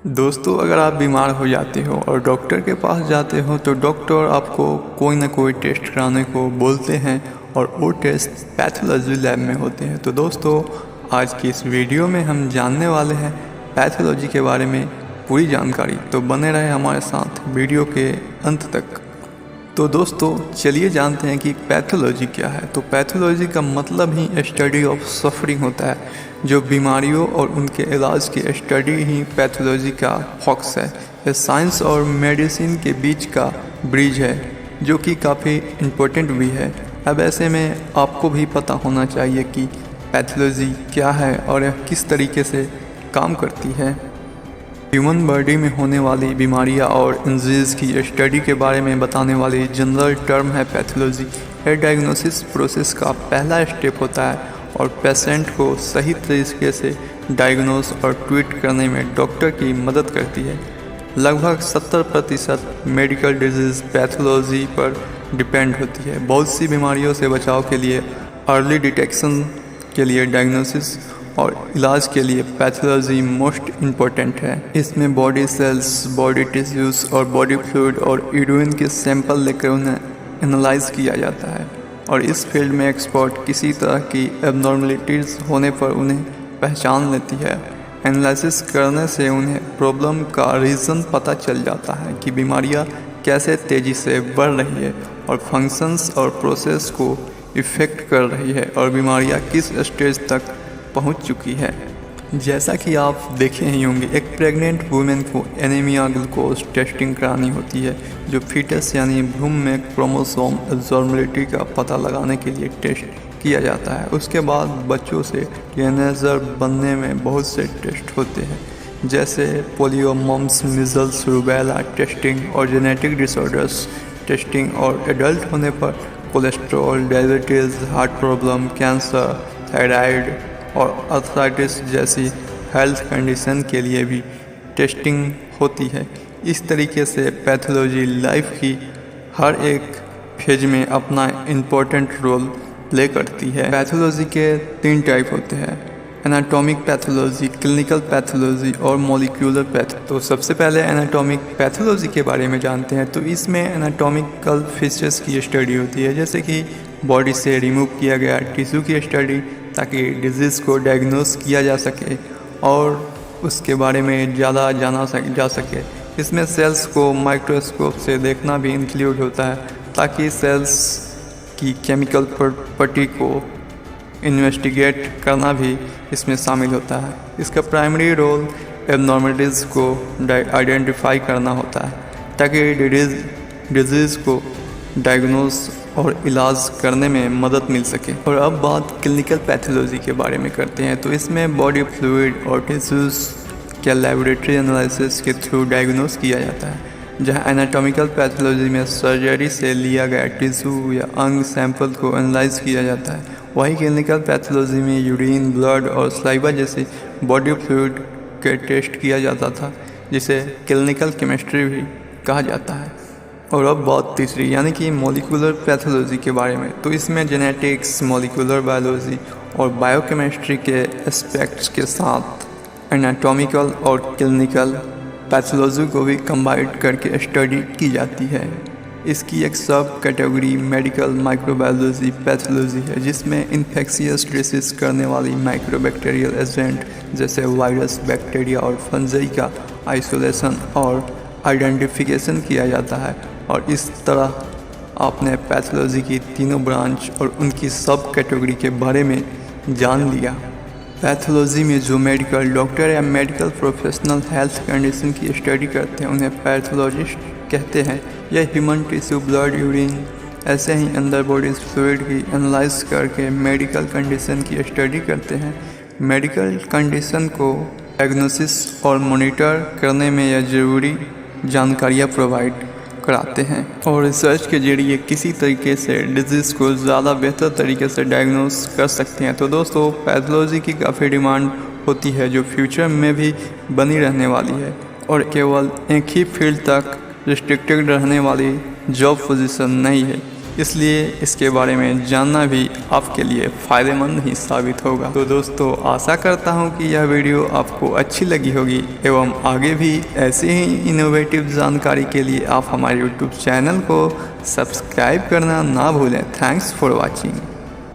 दोस्तों, अगर आप बीमार हो जाते हो और डॉक्टर के पास जाते हो तो डॉक्टर आपको कोई ना कोई टेस्ट कराने को बोलते हैं और वो टेस्ट पैथोलॉजी लैब में होते हैं। तो दोस्तों, आज की इस वीडियो में हम जानने वाले हैं पैथोलॉजी के बारे में पूरी जानकारी। तो बने रहे हमारे साथ वीडियो के अंत तक। तो दोस्तों, चलिए जानते हैं कि पैथोलॉजी क्या है। तो पैथोलॉजी का मतलब ही स्टडी ऑफ सफरिंग होता है। जो बीमारियों और उनके इलाज की स्टडी ही पैथोलॉजी का फोकस है। यह साइंस और मेडिसिन के बीच का ब्रिज है, जो कि काफ़ी इम्पोर्टेंट भी है। अब ऐसे में आपको भी पता होना चाहिए कि पैथोलॉजी क्या है और यह किस तरीके से काम करती है। ह्यूमन बॉडी में होने वाली बीमारियां और इंजरीज की स्टडी के बारे में बताने वाली जनरल टर्म है पैथोलॉजी। यह डायग्नोसिस प्रोसेस का पहला स्टेप होता है और पेशेंट को सही तरीके से डायग्नोस और ट्रीट करने में डॉक्टर की मदद करती है। लगभग 70% मेडिकल डिजीज़ पैथोलॉजी पर डिपेंड होती है। बहुत सी बीमारियों से बचाव के लिए अर्ली डिटेक्शन के लिए डायग्नोसिस और इलाज के लिए पैथोलॉजी मोस्ट इम्पोर्टेंट है। इसमें बॉडी सेल्स, बॉडी टिश्यूज़ और बॉडी फ्लूइड और यूरिन के सैंपल लेकर उन्हें एनालाइज किया जाता है और इस फील्ड में एक्सपर्ट किसी तरह की एबनॉर्मलिटीज़ होने पर उन्हें पहचान लेती है। एनालिसिस करने से उन्हें प्रॉब्लम का रीज़न पता चल जाता है कि बीमारियां कैसे तेज़ी से बढ़ रही है और फंक्शंस और प्रोसेस को इफ़ेक्ट कर रही है और बीमारियां किस स्टेज तक पहुंच चुकी है। जैसा कि आप देखे ही होंगे, एक प्रेग्नेंट वुमेन को एनीमिया ग्लूकोज टेस्टिंग करानी होती है, जो फीटस यानी भ्रूण में क्रोमोसोम एब्नॉर्मलिटी का पता लगाने के लिए टेस्ट किया जाता है। उसके बाद बच्चों से टीनेजर बनने में बहुत से टेस्ट होते हैं, जैसे polio, mumps, measles, rubella testing और जेनेटिक डिसऑर्डर्स टेस्टिंग। और एडल्ट होने पर cholesterol, diabetes, heart problem, cancer, thyroid और आर्थराइटिस जैसी हेल्थ कंडीशन के लिए भी टेस्टिंग होती है। इस तरीके से पैथोलॉजी लाइफ की हर एक फेज में अपना इम्पोर्टेंट रोल प्ले करती है। पैथोलॉजी के 3 टाइप होते हैं: एनाटॉमिक पैथोलॉजी, क्लिनिकल पैथोलॉजी और मॉलिक्यूलर पैथोलॉजी। तो सबसे पहले एनाटॉमिक पैथोलॉजी के बारे में जानते हैं। तो इसमें एनाटॉमिकल फीचर्स की स्टडी होती है, जैसे कि बॉडी से रिमूव किया गया टिश्यू की स्टडी, ताकि डिजीज़ को डायग्नोस किया जा सके और उसके बारे में ज़्यादा जाना जा सके। इसमें सेल्स को माइक्रोस्कोप से देखना भी इंक्लूड होता है, ताकि सेल्स की केमिकल प्रॉपर्टी को इन्वेस्टिगेट करना भी इसमें शामिल होता है। इसका प्राइमरी रोल एबनॉर्मलिटीज़ को आइडेंटिफाई करना होता है, ताकि डिजीज़ को डायग्नोस और इलाज करने में मदद मिल सके। और अब बात क्लिनिकल पैथोलॉजी के बारे में करते हैं। तो इसमें बॉडी फ्लूइड और टिश्यूज़ के लैबोरेटरी एनालिसिस के थ्रू डायग्नोस किया जाता है, जहां एनाटॉमिकल पैथोलॉजी में सर्जरी से लिया गया टिश्यू या अंग सैंपल को एनालाइज किया जाता है। वहीं क्लिनिकल पैथोलॉजी में यूरिन, ब्लड और सलाइवा जैसी बॉडी फ्लूइड के टेस्ट किया जाता था, जिसे क्लिनिकल केमिस्ट्री भी कहा जाता है। और अब बात तीसरी यानी कि मॉलिक्यूलर पैथोलॉजी के बारे में। तो इसमें जेनेटिक्स, मॉलिक्यूलर बायोलॉजी और बायोकेमिस्ट्री के एस्पेक्ट्स के साथ एनाटॉमिकल और क्लिनिकल पैथोलॉजी को भी कंबाइन करके स्टडी की जाती है। इसकी एक सब कैटेगरी मेडिकल माइक्रोबायोलॉजी पैथोलॉजी है, जिसमें इन्फेक्शियस डिसीज करने वाली माइक्रोबैक्टीरियल एजेंट जैसे वायरस, बैक्टीरिया और फंजाई का आइसोलेशन और आइडेंटिफिकेशन किया जाता है। और इस तरह आपने पैथोलॉजी की तीनों ब्रांच और उनकी सब कैटेगरी के बारे में जान लिया। पैथोलॉजी में जो मेडिकल डॉक्टर या मेडिकल प्रोफेशनल हेल्थ कंडीशन की स्टडी करते हैं, उन्हें पैथोलॉजिस्ट कहते हैं। यह ह्यूमन टिश्यू, ब्लड, यूरिन ऐसे ही अंदर बॉडी फ्लूइड की एनालाइज करके मेडिकल कंडीशन की स्टडी करते हैं। मेडिकल कंडीशन को डायग्नोसिस और मॉनिटर करने में यह ज़रूरी जानकारियाँ प्रोवाइड कराते हैं और रिसर्च के जरिए किसी तरीके से डिजीज़ को ज़्यादा बेहतर तरीके से डायग्नोस कर सकते हैं। तो दोस्तों, पैथोलॉजी की काफ़ी डिमांड होती है, जो फ्यूचर में भी बनी रहने वाली है और केवल एक ही फील्ड तक रिस्ट्रिक्टेड रहने वाली जॉब पोजीशन नहीं है। इसलिए इसके बारे में जानना भी आपके लिए फ़ायदेमंद ही साबित होगा। तो दोस्तों आशा करता हूँ कि यह वीडियो आपको अच्छी लगी होगी एवं आगे भी ऐसे ही इनोवेटिव जानकारी के लिए आप हमारे YouTube चैनल को सब्सक्राइब करना ना भूलें। Thanks for watching.